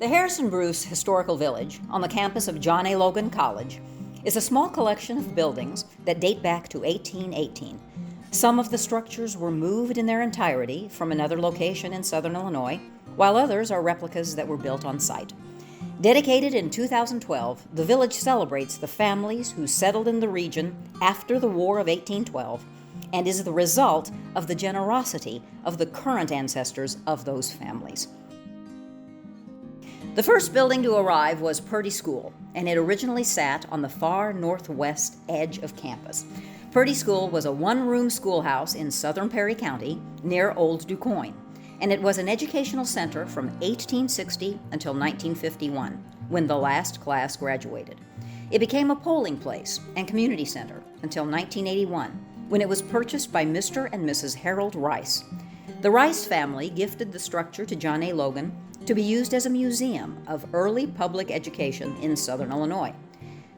The Harrison Bruce Historical Village, on the campus of John A. Logan College, is a small collection of buildings that date back to 1818. Some of the structures were moved in their entirety from another location in southern Illinois, while others are replicas that were built on site. Dedicated in 2012, the village celebrates the families who settled in the region after the War of 1812 and is the result of the generosity of the current ancestors of those families. The first building to arrive was Purdy School, and it originally sat on the far northwest edge of campus. Purdy School was a one-room schoolhouse in southern Perry County near Old DuQuoin, and it was an educational center from 1860 until 1951, when the last class graduated. It became a polling place and community center until 1981, when it was purchased by Mr. and Mrs. Harold Rice. The Rice family gifted the structure to John A. Logan to be used as a museum of early public education in southern Illinois.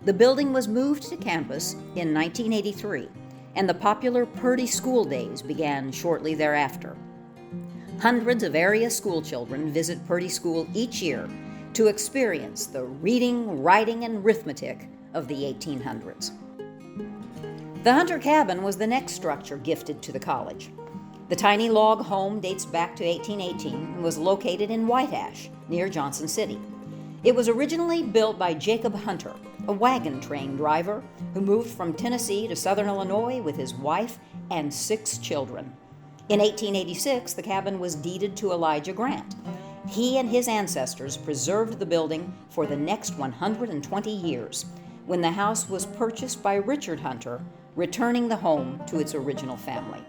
The building was moved to campus in 1983, and the popular Purdy School Days began shortly thereafter. Hundreds of area school children visit Purdy School each year to experience the reading, writing, and arithmetic of the 1800s. The Hunter Cabin was the next structure gifted to the college. The tiny log home dates back to 1818 and was located in White Ash, near Johnson City. It was originally built by Jacob Hunter, a wagon train driver who moved from Tennessee to southern Illinois with his wife and 6 children. In 1886, the cabin was deeded to Elijah Grant. He and his ancestors preserved the building for the next 120 years, when the house was purchased by Richard Hunter, returning the home to its original family.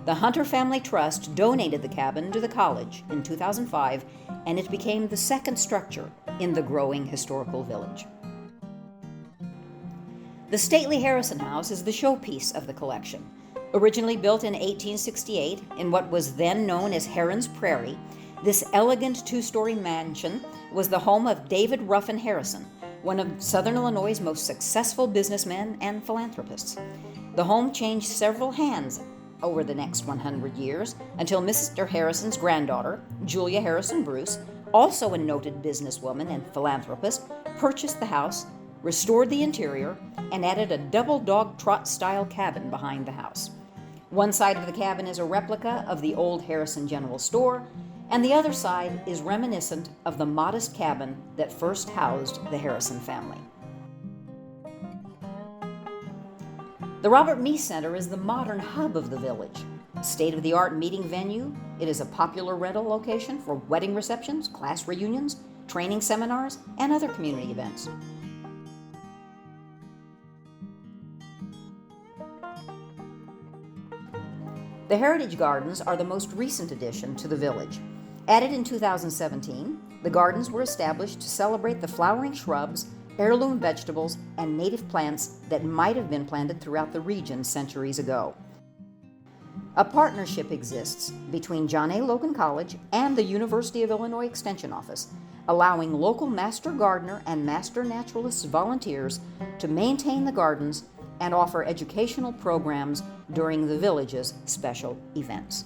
The Hunter Family Trust donated the cabin to the college in 2005, and it became the second structure in the growing historical village. The stately Harrison House is the showpiece of the collection. Originally built in 1868 in what was then known as Heron's Prairie, this elegant 2-story mansion was the home of David Ruffin Harrison, one of southern Illinois' most successful businessmen and philanthropists. The home changed several hands over the next 100 years until Mr. Harrison's granddaughter, Julia Harrison Bruce, also a noted businesswoman and philanthropist, purchased the house, restored the interior, and added a double dog trot style cabin behind the house. One side of the cabin is a replica of the old Harrison General Store, and the other side is reminiscent of the modest cabin that first housed the Harrison family. The Robert Meese Center is the modern hub of the village. A state-of-the-art meeting venue, it is a popular rental location for wedding receptions, class reunions, training seminars, and other community events. The Heritage Gardens are the most recent addition to the village. Added in 2017, the gardens were established to celebrate the flowering shrubs, heirloom vegetables, and native plants that might have been planted throughout the region centuries ago. A partnership exists between John A. Logan College and the University of Illinois Extension Office, allowing local master gardener and master naturalists volunteers to maintain the gardens and offer educational programs during the village's special events.